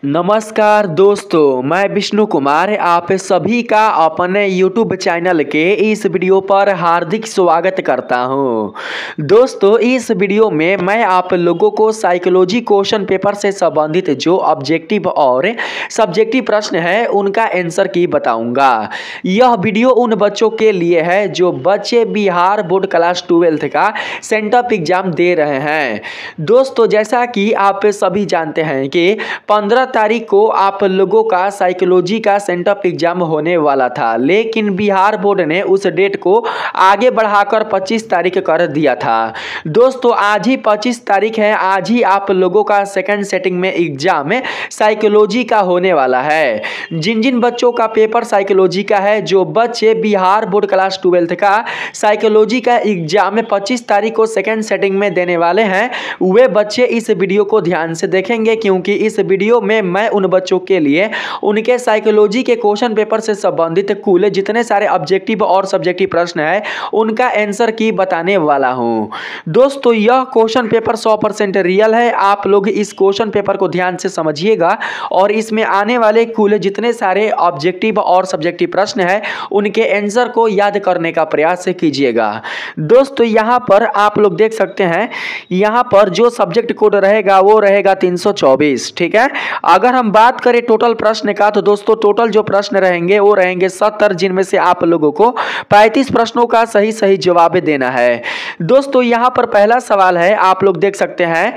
नमस्कार दोस्तों, मैं विष्णु कुमार आप सभी का अपने YouTube चैनल के इस वीडियो पर हार्दिक स्वागत करता हूं। दोस्तों, इस वीडियो में मैं आप लोगों को साइकोलॉजी क्वेश्चन पेपर से संबंधित जो ऑब्जेक्टिव और सब्जेक्टिव प्रश्न है उनका आंसर की बताऊंगा। यह वीडियो उन बच्चों के लिए है जो बच्चे बिहार बोर्ड क्लास 12 का सेंटअप एग्जाम दे रहे हैं। दोस्तों, जैसा कि आप सभी जानते हैं कि 15 तारीख को आप लोगों का साइकोलॉजी का सेंटअप एग्जाम होने वाला था, लेकिन बिहार बोर्ड ने उस डेट को आगे बढ़ाकर 25 तारीख कर दिया था। दोस्तों, आज ही 25 तारीख है। आज ही आप लोगों का सेकंड सेटिंग में एग्जाम साइकोलॉजी का होने वाला है। जिन जिन बच्चों का पेपर साइकोलॉजी का है, जो बच्चे बिहार बोर्ड क्लास 12 का साइकोलॉजी का एग्जाम 25 तारीख को सेकंड सेटिंग में देने वाले हैं, वे बच्चे इस वीडियो को ध्यान से देखेंगे, क्योंकि इस वीडियो में मैं उन बच्चों के लिए उनके साइकोलॉजी के क्वेश्चन पेपर से संबंधित कुल जितने सारे ऑब्जेक्टिव और सब्जेक्टिव प्रश्न है उनका आंसर की बताने वाला हूं। दोस्तों, यह क्वेश्चन पेपर 100% रियल है। आप लोग इस क्वेश्चन पेपर को ध्यान से समझिएगा और इसमें आने वाले कुल जितने सारे ऑब्जेक्टिव और सब्जेक्टिव प्रश्न है उनके आंसर को याद करने का प्रयास कीजिएगा। दोस्तों, यहां पर आप लोग देख सकते हैं, यहां पर जो सब्जेक्ट कोड रहेगा वो रहेगा 324। ठीक है। अगर हम बात करें टोटल प्रश्न का, तो दोस्तों टोटल जो प्रश्न रहेंगे वो रहेंगे 70, जिनमें से आप लोगों को 35 प्रश्नों का सही जवाब देना है। दोस्तों, यहां पर पहला सवाल है, आप लोग देख सकते हैं,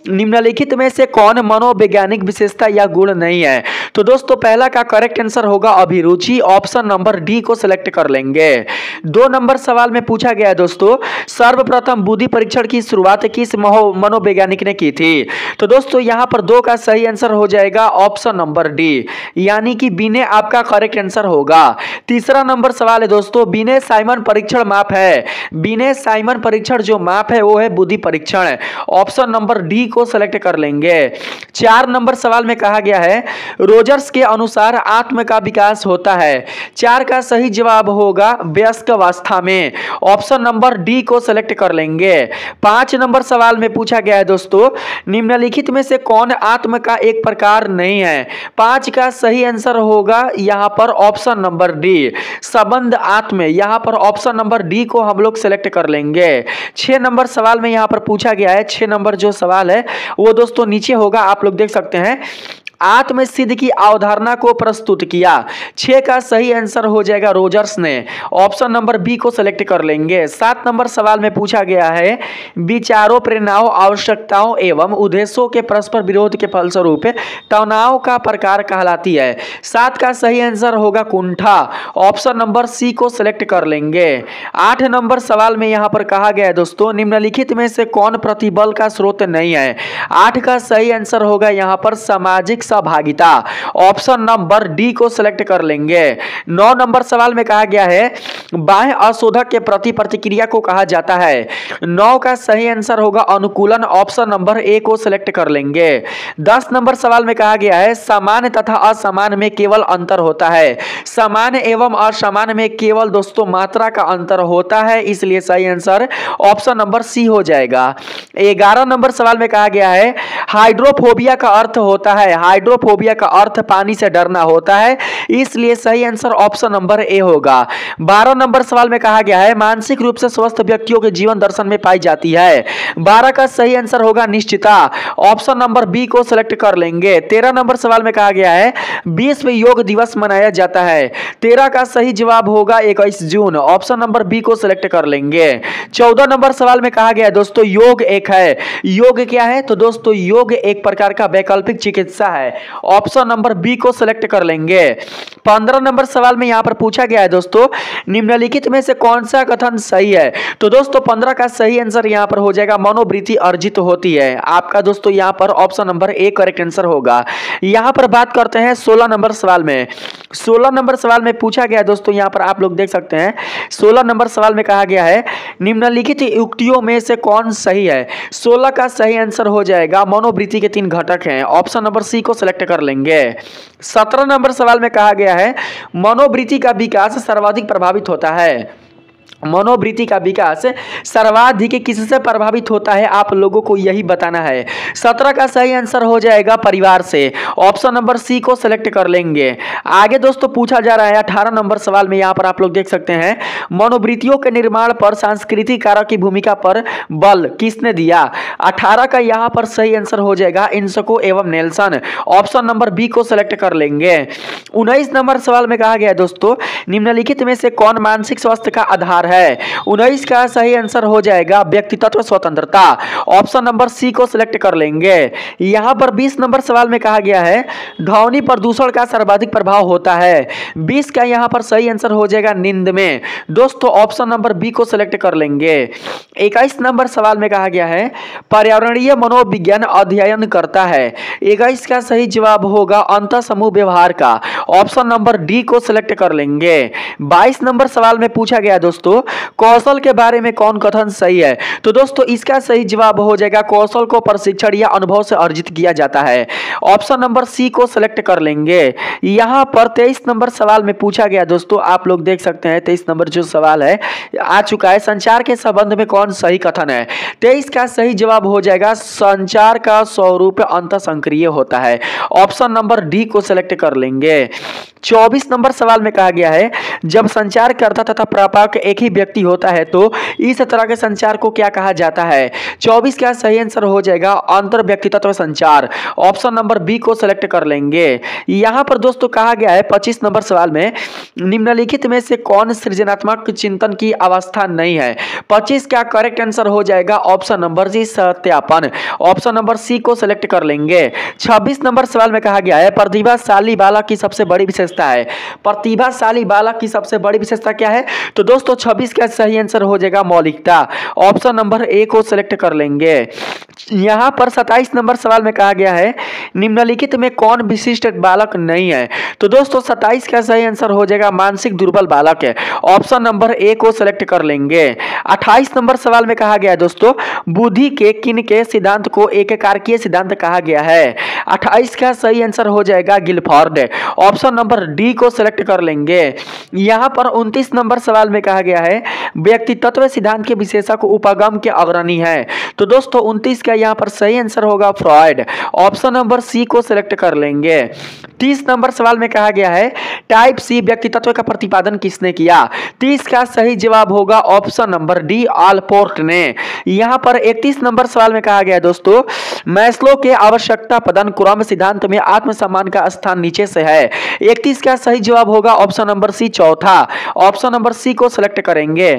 निम्नलिखित में से कौन मनोवैज्ञानिक विशेषता या गुण नहीं है। तो दोस्तों, पहला का करेक्ट आंसर होगा अभिरुचि। ऑप्शन नंबर डी को सिलेक्ट कर लेंगे। 2 नंबर सवाल में पूछा गया है दोस्तों, सर्वप्रथम बुद्धि परीक्षण की शुरुआत किस मनोवैज्ञानिक ने की थी। तो दोस्तों, यहां पर 2 का सही आंसर हो जाएगा ऑप्शन नंबर डी, यानी कि बिने आपका करेक्ट आंसर होगा। तीसरा नंबर सवाल है दोस्तों, बिने साइमन परीक्षण माप है। बिने साइमन परीक्षण जो माप है वो है बुद्धि परीक्षण। ऑप्शन नंबर डी को सिलेक्ट कर लेंगे। 4 नंबर सवाल में कहा गया है, रोजर्स के अनुसार आत्म का विकास होता है। 4 का सही जवाब होगा वयस्क अवस्था में। ऑप्शन नंबर डी को सिलेक्ट कर लेंगे। 5 नंबर सवाल में पूछा गया है दोस्तों, निम्नलिखित में से कौन आत्म का एक प्रकार नहीं है। 5 का सही आंसर होगा यहां पर ऑप्शन नंबर डी, संबंध आत्म। यहां पर ऑप्शन नंबर डी को हम लोग सिलेक्ट कर लेंगे। 6 नंबर सवाल में यहां पर पूछा गया है, 6 नंबर जो सवाल है वो दोस्तों नीचे होगा, आप लोग देख सकते हैं, आत्मसिद्ध की अवधारणा को प्रस्तुत किया। 6 का सही आंसर हो जाएगा रोजर्स ने। ऑप्शन नंबर बी को सिलेक्ट कर लेंगे। 7 नंबर सवाल में पूछा गया है, विचारों, प्रेरणाओं, आवश्यकताओं एवं उद्देश्यों के परस्पर विरोध के फलस्वरूप तनाव का प्रकार कहलाती है। 7 का सही आंसर होगा कुंठा। ऑप्शन नंबर सी को सिलेक्ट कर लेंगे। 8 नंबर सवाल में यहां पर कहा गया है दोस्तों, निम्नलिखित में से कौन प्रतिबल का स्रोत नहीं है। 8 का सही आंसर होगा यहां पर सामाजिक सहभागिता। ऑप्शन नंबर डी को सिलेक्ट कर लेंगे। 9 नंबर सवाल में कहा गया है, बाह्य अशोधक के प्रति प्रतिक्रिया को कहा जाता है। 9 का सही आंसर होगा अनुकूलन। ऑप्शन नंबर ए को सिलेक्ट कर लेंगे। 10 नंबर सवाल में कहा गया है, समान तथा असमान में केवल अंतर होता है। समान एवं असमान में केवल दोस्तों मात्रा का अंतर होता है, इसलिए सही आंसर ऑप्शन नंबर सी हो जाएगा। 11 नंबर सवाल में कहा गया है, हाइड्रोफोबिया का अर्थ होता है। हाइड्रोफोबिया का अर्थ पानी से डरना होता है, इसलिए सही आंसर ऑप्शन नंबर ए होगा। 12 नंबर सवाल में कहा गया है, मानसिक रूप से स्वस्थ व्यक्तियों के जीवन दर्शन में पाई जाती है। 12 का सही आंसर होगा निश्चिता। ऑप्शन नंबर बी को सिलेक्ट कर लेंगे। 13 नंबर सवाल में कहा गया है, विश्व योग दिवस मनाया जाता है। 13 का सही जवाब होगा 21 जून। ऑप्शन नंबर बी को सिलेक्ट कर लेंगे। 14 नंबर सवाल में कहा गया है दोस्तों, योग एक है। योग क्या है। तो दोस्तों, योग एक प्रकार का वैकल्पिक चिकित्सा है। ऑप्शन नंबर बी को सिलेक्ट कर लेंगे। 15 नंबर सवाल में यहां पर पूछा गया है दोस्तों, निम्नलिखित में से कौन सा कथन सही है। तो दोस्तों 15 का सही आंसर यहां पर हो जाएगा मनोवृत्ति अर्जित होती है। आपका दोस्तों यहां पर option number A correct answer होगा। यहां पर बात करते हैं 16 नंबर सवाल में। 16 नंबर सवाल में पूछा गया है दोस्तों, यहां पर आप लोग देख सकते हैं, 16 नंबर सवाल में कहा गया है, निम्नलिखित युक्तियों में से कौन सही है। 16 का सही आंसर हो जाएगा मनोवृत्ति के 3 घटक हैं। ऑप्शन नंबर सी को सिलेक्ट कर लेंगे। 17 नंबर सवाल में कहा गया है, मनोवृत्ति का विकास सर्वाधिक प्रभावित होता है। मनोवृत्ति का विकास सर्वाधिक किससे प्रभावित होता है, आप लोगों को यही बताना है। 17 का सही आंसर हो जाएगा परिवार से। ऑप्शन नंबर सी को सिलेक्ट कर लेंगे। आगे दोस्तों पूछा जा रहा है 18 नंबर सवाल में, यहाँ पर आप लोग देख सकते हैं, मनोवृत्तियों के निर्माण पर सांस्कृतिक कारक की भूमिका पर बल किसने दिया। 18 का यहाँ पर सही आंसर हो जाएगा इन्सको एवं नेल्सन। ऑप्शन नंबर बी को सिलेक्ट कर लेंगे। 19 नंबर सवाल में कहा गया है दोस्तों, निम्नलिखित में से कौन मानसिक स्वास्थ्य का आधार है। 19 का सही आंसर हो जाएगा व्यक्तित्व स्वतंत्रता। ऑप्शन नंबर सी को सिलेक्ट कर लेंगे। यहां पर 20 नंबर सवाल में कहा गया है ध्वनि प्रदूषण का सर्वाधिक प्रभाव होता है। 20 का यहां पर सही आंसर हो जाएगा नींद में। दोस्तों ऑप्शन नंबर बी को सिलेक्ट कर लेंगे। 21 नंबर सवाल में कहा गया है पर्यावरणीय मनोविज्ञान अध्ययन करता है। 21 का सही जवाब होगा अंतर समूह व्यवहार का। ऑप्शन नंबर डी को सिलेक्ट कर लेंगे। 22 नंबर सवाल में पूछा गया दोस्तों कौशल के बारे में कौन कथन सही है। तो दोस्तों इसका सही जवाब हो जाएगा कौशल को प्रशिक्षण या अनुभव से अर्जित किया जाता है। ऑप्शन नंबर सी को सिलेक्ट कर लेंगे। यहां पर 23 नंबर सवाल में पूछा गया दोस्तों, आप लोग देख सकते हैं 23 नंबर जो सवाल है आ चुका है, संचार के संबंध में कौन सही कथन है। 23 का सही जवाब हो जाएगा संचार का स्वरूप अंतःसंक्रिय होता है। ऑप्शन नंबर डी को सिलेक्ट कर लेंगे। 24 नंबर सवाल में कहा गया है जब संचारकर्ता तथा प्रापक एक ही व्यक्ति होता है तो इस तरह के संचार को क्या कहा जाता है। 24 का सही आंसर हो जाएगा अंतर व्यक्तित्व संचार। ऑप्शन नंबर बी को सिलेक्ट कर लेंगे। यहां पर दोस्तों कहा गया है 25 नंबर सवाल में निम्नलिखित में से कौन सृजनात्मक चिंतन की अवस्था नहीं है। 25 का करेक्ट आंसर हो जाएगा ऑप्शन नंबर सी सत्यापन। ऑप्शन नंबर सी को सिलेक्ट कर लेंगे। 26 नंबर सवाल में कहा गया है प्रतिभाशाली बालक की सबसे बड़ी विशेषता है। प्रतिभाशाली बालक की सबसे बड़ी विशेषता क्या है। तो दोस्तों 26 का सही आंसर हो जाएगा मौलिकता। ऑप्शन नंबर ए को सिलेक्ट कर लेंगे। यहां पर 27 नंबर सवाल में कहा गया है निम्नलिखित में कौन विशिष्ट बालक नहीं है। तो दोस्तों 27 का सही आंसर हो जाएगा मानसिक दुर्बल बालक है। ऑप्शन नंबर ए को सिलेक्ट कर लेंगे। 28 नंबर सवाल में कहा गया है दोस्तों बुद्धि के किन के सिद्धांत को एक कारकीय सिद्धांत कहा गया है। 28 का सही आंसर हो जाएगा गिलफोर्ड। ऑप्शन नंबर डी को सिलेक्ट कर लेंगे। यहां पर 29 नंबर सवाल में कहा गया है व्यक्तित्व सिद्धांत के विशेषक उपगम के अग्रणी है। तो दोस्तों 29 का यहां पर सही आंसर होगा फ्रॉयड। ऑप्शन नंबर सी को सिलेक्ट कर लेंगे। 30 नंबर सवाल में कहा गया है टाइप सी व्यक्तित्व का प्रतिपादन किसने किया। 30 का सही जवाब होगा ऑप्शन नंबर डी आलपोर्ट ने। यहां पर 31 नंबर सवाल में कहा गया है दोस्तों मैस्लो के आवश्यकता पदानुक्रम सिद्धांत में आत्मसम्मान का स्थान नीचे से है। 31 का सही जवाब होगा ऑप्शन नंबर सी चौथा। ऑप्शन नंबर सी को सिलेक्ट करेंगे।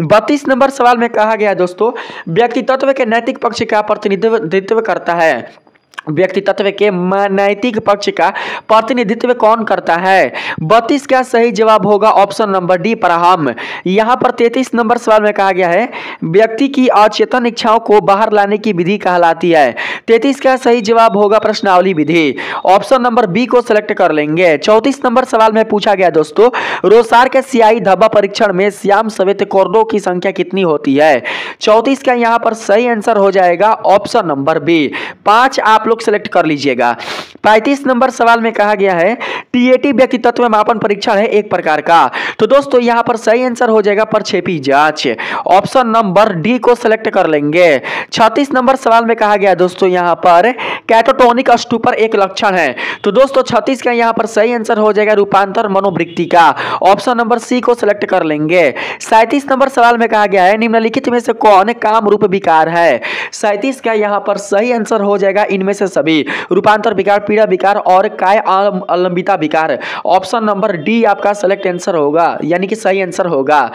32 नंबर सवाल में कहा गया है दोस्तों व्यक्तित्व के नैतिक पक्ष का प्रतिनिधित्व करता है। व्यक्तित्व के नैतिक पक्ष का प्रतिनिधित्व कौन करता है। 32 का सही जवाब होगा ऑप्शन नंबर डी पराहम। यहां पर 33 नंबर सवाल में कहा गया है व्यक्ति की अचेतन इच्छाओं को बाहर लाने की विधि कहलाती है। 33 का सही जवाब होगा प्रश्नावली विधि। ऑप्शन नंबर बी को सिलेक्ट कर लेंगे। 34 नंबर सवाल में पूछा गया दोस्तों रोसार के सियाही धब्बा परीक्षण में श्याम श्वेत कोर्डों की संख्या कितनी होती है। 34 का यहां पर सही आंसर हो जाएगा ऑप्शन नंबर बी 5। आप सेलेक्ट कर लीजिएगा। 35 नंबर सवाल में कहा गया है टीएटी व्यक्तित्व मापन परीक्षण है एक प्रकार का। तो दोस्तों यहां पर सही आंसर हो जाएगा प्रक्षेपी जांच। ऑप्शन नंबर डी को सिलेक्ट कर लेंगे। 36 नंबर सवाल में कहा गया दोस्तों यहां पर कैटाटोनिक स्टूपर एक लक्षण है। तो दोस्तों 36 का यहां पर सही आंसर हो जाएगा रूपांतर मनोवृत्ति का। ऑप्शन नंबर सी को सिलेक्ट कर लेंगे। 37 नंबर सवाल में कहा गया है निम्नलिखित में से कौन काम रूप विकार है। 37 का यहां पर सही आंसर हो जाएगा इनमें से सभी रूपांतर विकार पीड़ा विकार और काय अलंबिता विकार। ऑप्शन नंबर डी आपका सेलेक्ट आंसर होगा यानी कि सही आंसर होगा।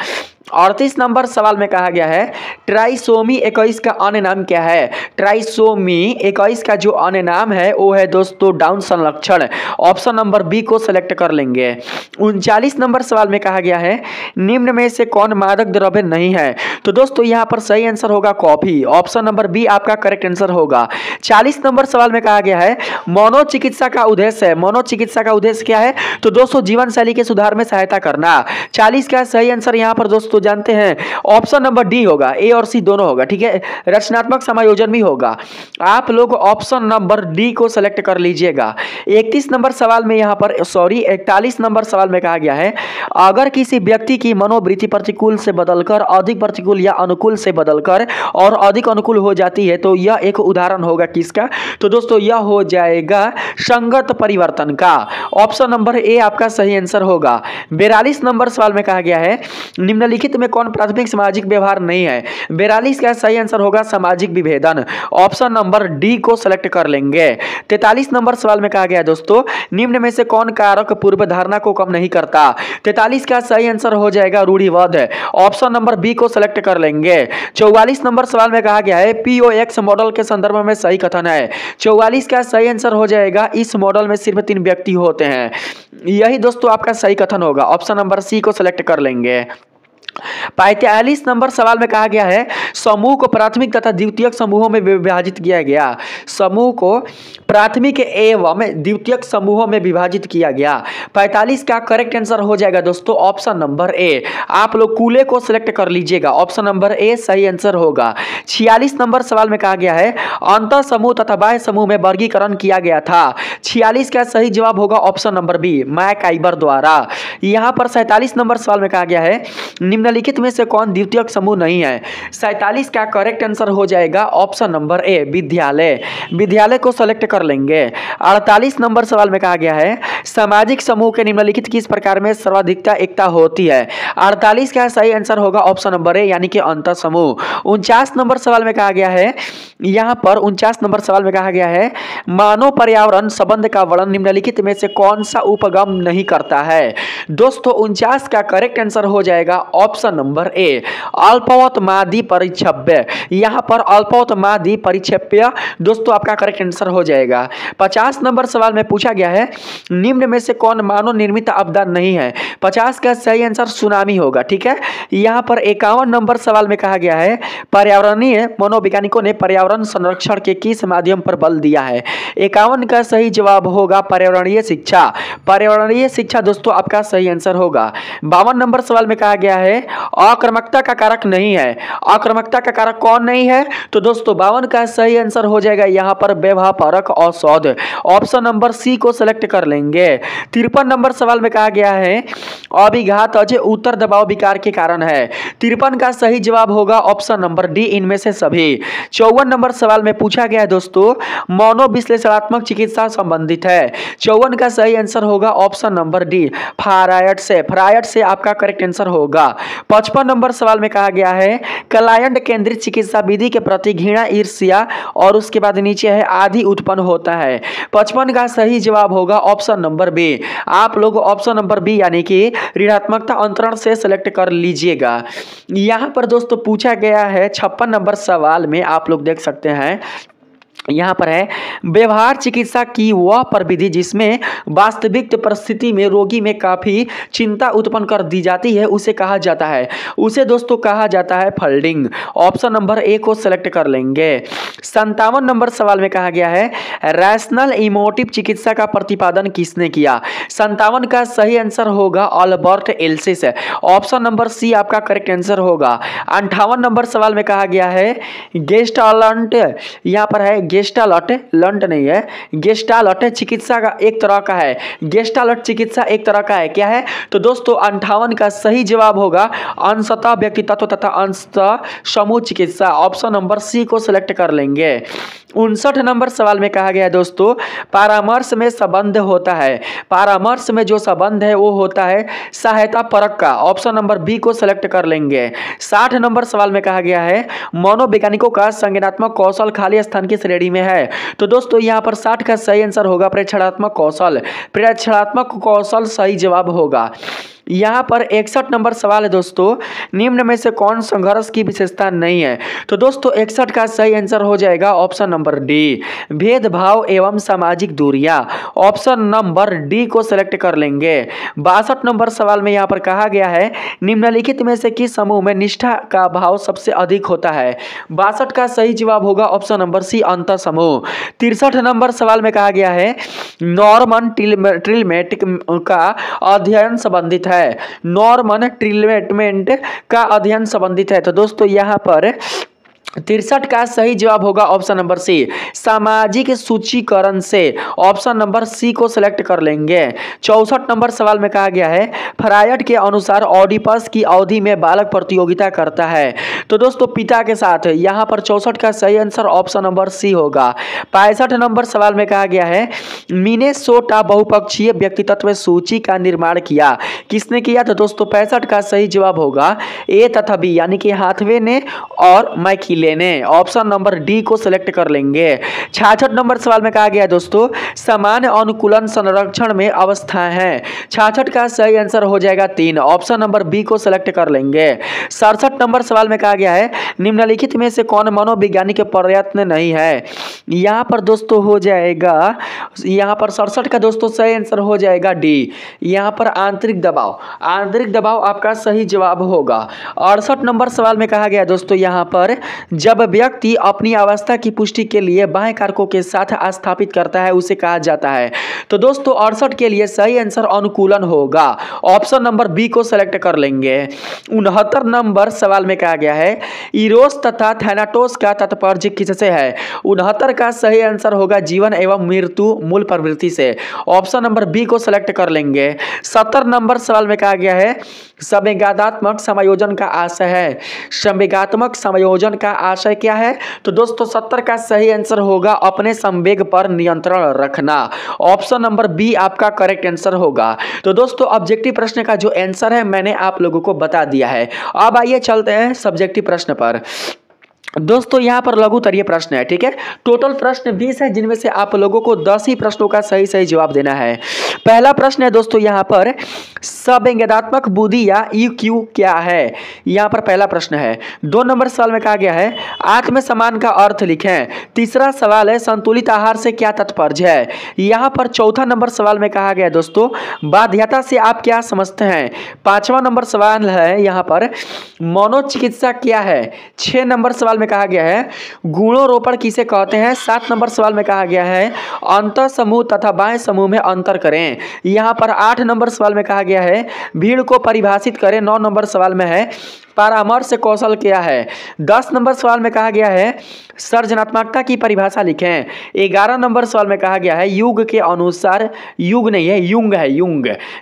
38 नंबर सवाल में कहा गया है ट्राइसोमी 21 का अन्य नाम क्या है। ट्राइसोमी 21 का जो अन्य नाम है वो है दोस्तों डाउन संलक्षण। ऑप्शन नंबर बी को सिलेक्ट कर लेंगे। 39 नंबर सवाल में कहा गया है निम्न में से कौन मादक द्रव्य नहीं है। तो दोस्तों यहां पर सही आंसर होगा कॉफी। ऑप्शन नंबर बी आपका करेक्ट आंसर होगा। 40 नंबर सवाल में कहा गया है मनोचिकित्सा का उद्देश्य है। मनोचिकित्सा का उद्देश्य क्या है। तो दोस्तों जीवन शैली के सुधार में सहायता करना। 40 का सही आंसर यहां पर दोस्तों दोस्तों जानते हैं ऑप्शन नंबर डी होगा, ए और सी दोनों होगा, ठीक है। रचनात्मक समायोजन भी होगा। आप लोग ऑप्शन नंबर डी को सेलेक्ट कर लीजिएगा। 31 नंबर सवाल में यहाँ पर 41 नंबर सवाल में कहा गया है, अगर किसी व्यक्ति की मनोवृत्ति प्रतिकूल से बदलकर अधिक प्रतिकूल या अनुकूल से बदलकर और अधिक अनुकूल हो जाती है तो यह एक उदाहरण होगा किसका? तो दोस्तों यह हो जाएगा संगत परिवर्तन का। ऑप्शन नंबर ए आपका सही आंसर होगा। 42 नंबर सवाल में कहा गया है, निम्नलिखित में कौन प्राथमिक सामाजिक व्यवहार नहीं है? 42 का सही आंसर होगा सामाजिक विभेदन। ऑप्शन नंबर डी को सेलेक्ट कर लेंगे। 43 नंबर सवाल में कहा गया है दोस्तों, निम्न में से कौन कारक पूर्व धारणा को कम नहीं करता? 43 का सही आंसर हो जाएगा रूढ़िवाद। ऑप्शन नंबर बी को सेलेक्ट कर लेंगे। 44 नंबर सवाल में कहा गया है, POX मॉडल के संदर्भ में सही कथन है। 44 का सही आंसर हो जाएगा, इस मॉडल में सिर्फ 3 व्यक्ति होते हैं। यही दोस्तों आपका सही कथन होगा। ऑप्शन नंबर सी को सेलेक्ट कर लेंगे। 45 नंबर सवाल में कहा गया है, समूह को प्राथमिक तथा द्वितीयक समूहों में विभाजित किया गया। समूह को प्राथमिक एवं द्वितीयक समूहों में विभाजित किया गया। 45 का करेक्ट आंसर हो जाएगा दोस्तों ऑप्शन नंबर ए। आप लोग कूले को सिलेक्ट कर लीजिएगा। ऑप्शन नंबर ए सही आंसर होगा। 46 नंबर सवाल में कहा गया है, अंतर समूह तथा बाह्य समूह में वर्गीकरण किया गया था। 46 का सही जवाब होगा ऑप्शन नंबर बी, मैकआइवर द्वारा। यहां पर 47 नंबर सवाल में कहा गया है, निम्नलिखित में से कौन द्वितीयक समूह नहीं है? 47 का करेक्ट आंसर हो जाएगा ऑप्शन नंबर ए, विद्यालय। विद्यालय को सेलेक्ट कर लेंगे। 48 नंबर सवाल में कहा गया है, सामाजिक समूह के निम्नलिखित किस प्रकार में सर्वाधिकता एकता होती है? 48 का सही आंसर होगा ऑप्शन नंबर ए, यानी कि अंतर समूह। 49 नंबर सवाल में कहा गया है, यहां पर 49 नंबर सवाल में कहा गया है, मानव पर्यावरण संबंध का वर्णन निम्नलिखित में से कौन सा उपगम नहीं करता है? दोस्तों 49 का करेक्ट आंसर हो जाएगा ऑप्शन नंबर ए, अल्पवत मादी परिक्षेप्य। यहां पर अल्पवत मादी परिक्षेप्य दोस्तों आपका करेक्ट आंसर हो जाएगा। 50 नंबर सवाल में पूछा गया है, निम्न में से कौन मानव निर्मित आपदा नहीं है? 50 का सही आंसर सुनामी होगा, ठीक है। यहां पर 51 नंबर सवाल में कहा गया है, पर्यावरणीय मनोवैज्ञानिकों ने पर्यावरण संरक्षण के किस माध्यम पर बल दिया है? 51 का सही जवाब होगा पर्यावरणीय शिक्षा। पर्यावरणीय शिक्षा दोस्तों आपका सही आंसर होगा। 52 नंबर सवाल में कहा गया है, आक्रामकता का कारक नहीं है। आक्रामकता का कारक कौन नहीं है? तो दोस्तों 52 का सही आंसर हो जाएगा यहां पर व्यवहारक औषध। ऑप्शन नंबर सी को सेलेक्ट कर लेंगे। 53 नंबर सवाल में कहा गया है, अभिघात अजय उत्तर दबाव विकार के कारण है। 53 का सही जवाब होगा ऑप्शन नंबर डी, इनमें से सभी। 54 नंबर सवाल में पूछा गया है दोस्तों, मनोविश्लेषणात्मक चिकित्सा संबंधित है। 54 का सही आंसर होगा ऑप्शन नंबर डी, फ्रायड से। फ्रायड से आपका करेक्ट आंसर होगा। 55 नंबर सवाल में कहा गया है, क्लाइंट केंद्रित चिकित्सा विधि के प्रति घृणा, ईर्ष्या और उसके बाद नीचे है आदि उत्पन्न होता है। 55 का सही जवाब होगा ऑप्शन नंबर बी। आप लोग ऑप्शन नंबर बी यानी कि ऋणात्मकता अंतरण से सेलेक्ट कर लीजिएगा। यहां पर दोस्तों पूछा गया है 56 नंबर सवाल में आप लोग देख सकते हैं, यहाँ पर है, व्यवहार चिकित्सा की वह प्रविधि जिसमें वास्तविक परिस्थिति में रोगी में काफी चिंता उत्पन्न कर दी जाती है उसे कहा जाता है। उसे दोस्तों कहा जाता है फोल्डिंग। ऑप्शन नंबर ए को सेलेक्ट कर लेंगे। 57 नंबर सवाल में कहा गया है, रैशनल इमोटिव चिकित्सा का प्रतिपादन किसने किया? 57 का सही आंसर होगा Albert Ellis. Option number C आपका करेक्ट आंसर होगा। 58 नंबर सवाल में कहा गया है, गेस्टाल्ट, यहाँ पर है गेस्टाल्ट, लंट नहीं है, गेस्टाल्ट चिकित्सा का एक तरह का है। गेस्टाल्ट चिकित्सा एक तरह का है, क्या है? तो दोस्तों 58 का सही जवाब होगा अंशतः व्यक्ति तत्व तथा अंशतः समूह चिकित्सा। ऑप्शन नंबर सी को सिलेक्ट कर लेंगे। 59 नंबर सवाल में कहा गया है दोस्तों, परामर्श में संबंध होता है। परामर्श में जो संबंध है वो होता है सहायता परक का। ऑप्शन नंबर बी को सिलेक्ट कर लेंगे। 60 नंबर सवाल में कहा गया है, मनोवैज्ञानिकों का संज्ञानात्मक कौशल खाली स्थान की श्रेणी में है। तो दोस्तों यहाँ पर 60 का सही आंसर होगा प्रेक्षणात्मक कौशल। प्रेक्षणात्मक कौशल सही जवाब होगा। यहाँ पर 61 नंबर सवाल है दोस्तों, निम्न में से कौन संघर्ष की विशेषता नहीं है? तो दोस्तों 61 का सही आंसर हो जाएगा ऑप्शन नंबर डी, भेदभाव एवं सामाजिक दूरियां। ऑप्शन नंबर डी को सिलेक्ट कर लेंगे। 62 नंबर सवाल में यहाँ पर कहा गया है, निम्नलिखित में से किस समूह में निष्ठा का भाव सबसे अधिक होता है? 62 का सही जवाब होगा ऑप्शन नंबर सी, अंतर समूह। 63 नंबर सवाल में कहा गया है, नॉर्मन ट्रिलमेटिक का अध्ययन संबंधित है। है? नॉर्मन ट्रीटमेंट का अध्ययन संबंधित है। तो दोस्तों यहाँ पर 63 का सही जवाब होगा ऑप्शन नंबर सी, सामाजिक सूचीकरण से। ऑप्शन नंबर सी को सिलेक्ट कर लेंगे। 64 नंबर सवाल में कहा गया है फ्रायड के अनुसार ऑडिपस की अवधि में बालक प्रतियोगिता करता है। तो दोस्तों पिता के साथ, यहाँ पर 64 का सही आंसर ऑप्शन नंबर सी होगा। 65 नंबर सवाल में कहा गया है मिनेसोटा बहुपक्षीय व्यक्तित्व सूची का निर्माण किया, किसने किया? तो दोस्तों 65 का सही जवाब होगा ए तथा बी, यानी कि हाथवे ने और मैकिले ने। ऑप्शन नंबर डी को सिलेक्ट कर लेंगे। 66 नंबर सवाल में कहा गया है दोस्तों समान अनुकूलन संरक्षण में अवस्थाएं हैं। 66 का सही आंसर हो जाएगा 3। ऑप्शन नंबर बी को सिलेक्ट कर लेंगे। 67 नंबर सवाल में कहा गया है निम्नलिखित में से कौन मनोवैज्ञानिक प्रयत्न नहीं है? यहाँ पर दोस्तों हो जाएगा, यहाँ पर 67 का दोस्तों सही आंसर हो जाएगा डी। यहाँ पर आंतरिक दबाव, आंतरिक दबाव आपका सही जवाब होगा। 68 नंबर सवाल में कहा गया दोस्तों यहाँ पर जब व्यक्ति अपनी अवस्था की पुष्टि के लिए बाह्य कारकों के साथ स्थापित करता है उसे कहा जाता है। तो दोस्तों 68 के लिए सही आंसर अनुकूलन होगा। ऑप्शन नंबर बी को सिलेक्ट कर लेंगे। 69 नंबर सवाल में कहा गया है इरोस तथा थैनाटोस का तात्पर्य किससे है? 69 का सही आंसर होगा जीवन एवं मृत्यु मूल प्रवृत्ति से। ऑप्शन नंबर बी को सिलेक्ट कर लेंगे। 70 नंबर सवाल में कहा गया है संवेगात्मक समायोजन का आशय है। संवेगात्मक समायोजन का आशय क्या है? तो दोस्तों 70 का सही आंसर होगा अपने संवेग पर नियंत्रण रखना। ऑप्शन नंबर बी आपका करेक्ट आंसर होगा। तो दोस्तों ऑब्जेक्टिव प्रश्न का जो आंसर है मैंने आप लोगों को बता दिया है। अब आइए चलते हैं सब्जेक्टिव प्रश्न पर। दोस्तों यहाँ पर लघु उत्तरीय प्रश्न है, ठीक है। टोटल प्रश्न 20 है जिनमें से आप लोगों को 10 ही प्रश्नों का सही सही जवाब देना है। पहला प्रश्न है दोस्तों यहाँ पर संवेदनात्मक बुद्धि या EQ क्या है? यहाँ पर पहला प्रश्न है। 2 नंबर सवाल में कहा गया है आत्मसम्मान का अर्थ लिखें। तीसरा सवाल है संतुलित आहार से क्या तात्पर्य है? यहाँ पर चौथा नंबर सवाल में कहा गया है दोस्तों बाध्यता से आप क्या समझते हैं? 5वां नंबर सवाल है यहाँ पर मनोचिकित्सा क्या है? 6 नंबर सवाल में कहा गया है गुणोरोपण किसे कहते हैं? 7 नंबर सवाल में कहा गया है अंतर समूह तथा बाह्य समूह में अंतर करें। यहाँ पर 8 नंबर सवाल में कहा गया है भीड़ को परिभाषित करें। 9 नंबर सवाल में है परामर्श कौशल क्या है? 10 नंबर सवाल में कहा गया है सृजनात्मकता की परिभाषा लिखें। 11 नंबर सवाल में कहा गया है युग के अनुसार, युग नहीं है युंग है,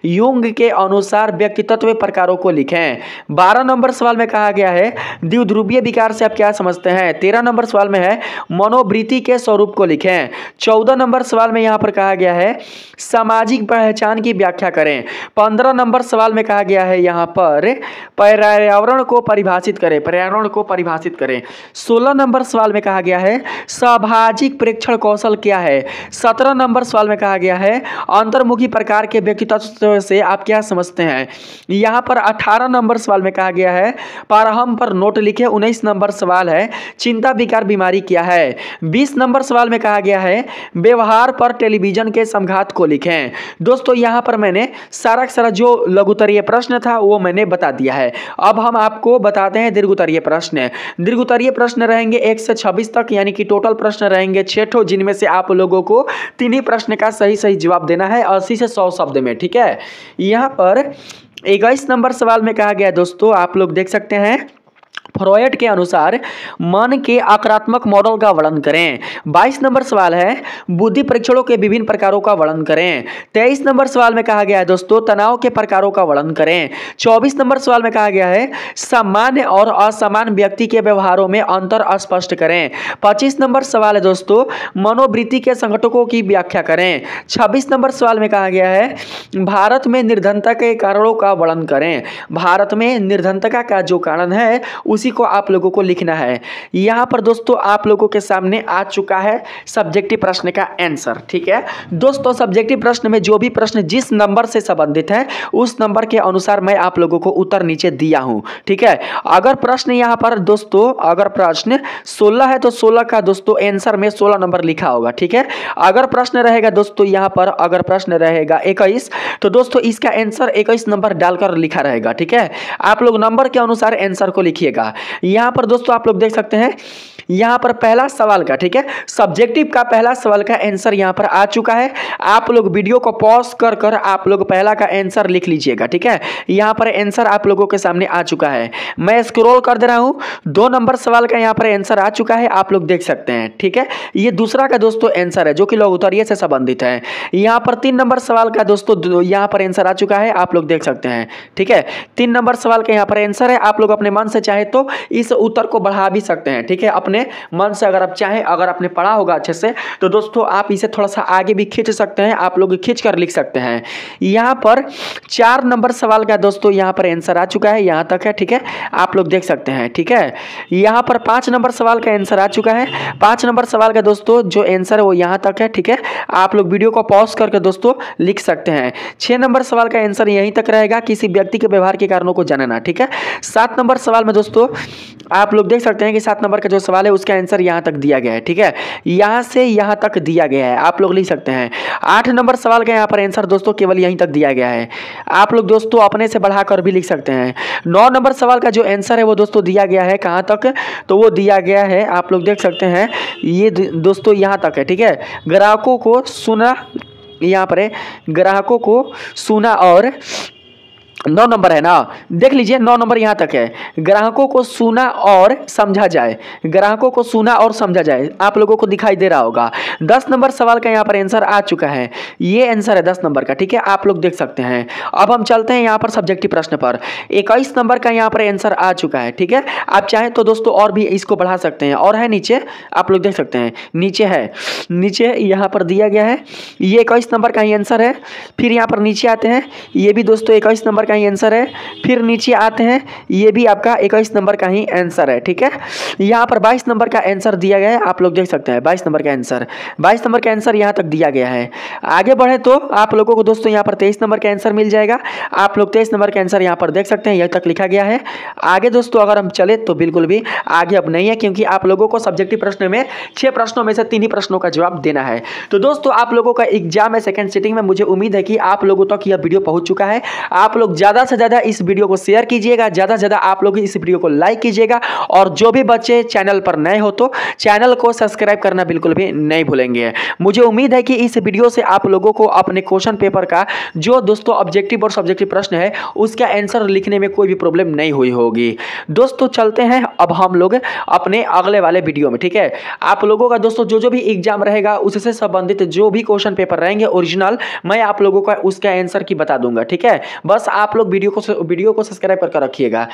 युंग के अनुसार व्यक्तित्व प्रकारों को लिखें। 12 नंबर सवाल में कहा गया है द्विध्रुवीय विकार से आप क्या समझते हैं? 13 नंबर सवाल में है मनोवृत्ति के स्वरूप को लिखें। 14 नंबर सवाल में यहाँ पर कहा गया है सामाजिक पहचान की व्याख्या करें। 15 नंबर सवाल में कहा गया है यहाँ पर पर्यावरण को परिभाषित करें, पर्यावरण को परिभाषित करें। 16 नंबर सवाल में कहा गया है सामाजिक प्रेक्षण कौशल क्या है? 17 नंबर सवाल में कहा गया है अंतर्मुखी प्रकार के व्यक्तित्व से आप क्या समझते हैं? यहाँ पर 18 नंबर सवाल में कहा गया है प्रारंभ पर नोट लिखे। 19 नंबर सवाल है चिंता विकार बीमारी क्या है? 20 नंबर सवाल में कहा गया है व्यवहार पर टेलीविजन के समघात को लिखें। दोस्तों यहाँ पर मैंने सारा जो लघुत्तरीय प्रश्न था वो मैंने बता दिया है। अब हम आपको बताते हैं दीर्घोत्तरीय प्रश्न। दीर्घोत्तरीय प्रश्न रहेंगे 1 से 26 तक, यानी कि टोटल प्रश्न रहेंगे 6 ठो, जिनमें से आप लोगों को 3 ही प्रश्न का सही सही जवाब देना है 80 से 100 शब्द में, ठीक है। यहाँ पर 21 नंबर सवाल में कहा गया दोस्तों आप लोग देख सकते हैं फ्रॉयड के अनुसार मन के आक्रामक मॉडल का वर्णन करें। 22 नंबर सवाल है बुद्धि परीक्षणों के विभिन्न प्रकारों का वर्णन करें। 23 नंबर सवाल में कहा गया है दोस्तों तनाव के प्रकारों का वर्णन करें। 24 नंबर सवाल में कहा गया है सामान्य और असामान्य व्यक्ति के व्यवहारों में अंतर स्पष्ट करें। 25 नंबर सवाल है दोस्तों मनोवृत्ति के संघटकों की व्याख्या करें। 26 नंबर सवाल में कहा गया है भारत में निर्धनता के कारणों का वर्णन करें। भारत में निर्धनता का जो कारण है उसी को आप लोगों को लिखना है। यहां पर दोस्तों आप लोगों के सामने आ चुका है सब्जेक्टिव प्रश्न का आंसर, ठीक है दोस्तों। सब्जेक्टिव प्रश्न में जो भी प्रश्न जिस नंबर से संबंधित है उस नंबर के अनुसार मैं आप लोगों को उत्तर नीचे दिया हूं, ठीक है। अगर प्रश्न यहां पर दोस्तों अगर प्रश्न 16 है तो 16 का दोस्तों आंसर में 16 नंबर लिखा होगा, ठीक है। अगर प्रश्न रहेगा दोस्तों यहां पर अगर प्रश्न रहेगा 21 तो दोस्तों इसका आंसर 21 नंबर डालकर लिखा रहेगा। ठीक है, आप लोग नंबर के अनुसार आंसर को लिखिएगा। यहाँ पर दोस्तों आप लोग देख सकते हैं, यहाँ पर पहला सवाल का, ठीक है, सब्जेक्टिव का पहला सवाल का आंसर यहाँ पर आ चुका है। आप लोग वीडियो को पॉज कर कर आप लोग पहला का आंसर लिख लीजिएगा। ठीक है, यहाँ पर आंसर आप लोगों के सामने आ चुका है। मैं स्क्रॉल कर दे रहा हूँ, 2 नंबर सवाल का यहाँ पर आंसर आ चुका है, आप लोग देख सकते हैं। ठीक है, ये दूसरा का दोस्तों आंसर है जो कि लघु उत्तरीय से संबंधित है। यहाँ पर 3 नंबर सवाल का दोस्तों यहाँ पर आंसर आ चुका है, आप लोग देख सकते हैं। ठीक है, 3 नंबर सवाल का यहाँ पर आंसर है। आप लोग अपने मन से चाहे तो इस उत्तर को बढ़ा भी सकते हैं। ठीक है, अपने मन से अगर आप चाहें, अगर आपने पढ़ा होगा अच्छे से, तो दोस्तों आप इसे थोड़ा सा आगे भी खींच सकते हैं, आप लोग खींच कर लिख सकते हैं। यहाँ पर 4 नंबर सवाल का दोस्तों यहाँ पर आंसर आ चुका है, यहाँ तक है। ठीक है, आप लोग देख सकते हैं। ठीक है, यहाँ पर 5 नंबर सवाल का आंसर आ चुका है। 5 नंबर सवाल का दोस्तों जो आंसर है वो यहाँ तक है। ठीक है, आप लोग वीडियो को पॉज करके दोस्तों लिख सकते हैं। 6 नंबर सवाल का आंसर यहीं तक रहेगा, किसी व्यक्ति के व्यवहार के कारणों को जानना। ठीक है, 7 नंबर सवाल में दोस्तों आप लोग देख सकते हैं कि 7 नंबर का जो सवाल है उसका आंसर यहाँ तक दिया गया है। ठीक है, यहाँ से यहाँ तक दिया गया है, आप लोग लिख सकते हैं। 8 नंबर सवाल का यहाँ पर आंसर दोस्तों केवल यहीं तक दिया गया है, आप लोग दोस्तों अपने से बढ़ाकर भी लिख सकते हैं। 9 नंबर सवाल का जो आंसर है वो दोस्तों दिया गया है कहाँ तक, तो वो दिया गया है, आप लोग देख सकते हैं, ये दोस्तों यहाँ तक है। ठीक है, ग्राहकों को सुना, यहाँ पर है ग्राहकों को सुना, और 9 नंबर है ना, देख लीजिए 9 नंबर यहाँ तक है, ग्राहकों को सुना और समझा जाए, ग्राहकों को सुना और समझा जाए, आप लोगों को दिखाई दे रहा होगा। 10 नंबर सवाल का यहाँ पर आंसर आ चुका है, ये आंसर है 10 नंबर का। ठीक है, आप लोग देख सकते हैं। अब हम चलते हैं यहाँ पर सब्जेक्टिव प्रश्न पर। 21 नंबर का यहाँ पर आंसर आ चुका है। ठीक है, आप चाहें तो दोस्तों और भी इसको बढ़ा सकते हैं, और है नीचे, आप लोग देख सकते हैं, नीचे है, नीचे यहाँ पर दिया गया है, ये 21 नंबर का ही आंसर है। फिर यहाँ पर नीचे आते हैं, ये भी दोस्तों 21 नंबर का ही आंसर है। फिर नीचे आते हैं, ये भी आपका 21 नंबर का ही आंसर है। ठीक है, यहाँ पर 22 नंबर का आंसर दिया गया है, आप लोग देख सकते हैं 22 नंबर का आंसर, 22 नंबर का आंसर यहाँ तक दिया गया है। आगे बढ़े तो आप लोगों को दोस्तों यहाँ पर 23 नंबर का आंसर मिल जाएगा, आप लोग 23 नंबर का आंसर यहाँ पर देख सकते हैं, यहीं तक लिखा गया है। आगे दोस्तों अगर हम चले तो बिल्कुल भी आगे अब नहीं है, क्योंकि आप लोगों को सब्जेक्टिव प्रश्न में 6 प्रश्नों में से 3 ही प्रश्नों का जवाब देना है। तो दोस्तों आप लोगों का एग्जाम है सेकंड सिटिंग में, मुझे उम्मीद है कि आप लोगों तक यह वीडियो पहुंच चुका है। आप लोग ज़्यादा से ज़्यादा इस वीडियो को शेयर कीजिएगा, ज़्यादा से ज़्यादा आप लोग इस वीडियो को लाइक कीजिएगा, और जो भी बच्चे चैनल पर नए हो तो चैनल को सब्सक्राइब करना बिल्कुल भी नहीं भूलेंगे। मुझे उम्मीद है कि इस वीडियो से आप लोगों को अपने क्वेश्चन पेपर का जो दोस्तों ऑब्जेक्टिव और सब्जेक्टिव प्रश्न है उसका आंसर लिखने में कोई भी प्रॉब्लम नहीं हुई होगी। दोस्तों चलते हैं अब हम लोग अपने अगले वाले वीडियो में। ठीक है, आप लोगों का दोस्तों जो भी एग्जाम रहेगा उससे संबंधित जो भी क्वेश्चन पेपर रहेंगे ओरिजिनल, मैं आप लोगों का उसका आंसर की बता दूंगा। ठीक है, बस आप लोग वीडियो को सब्सक्राइब करके रखिएगा।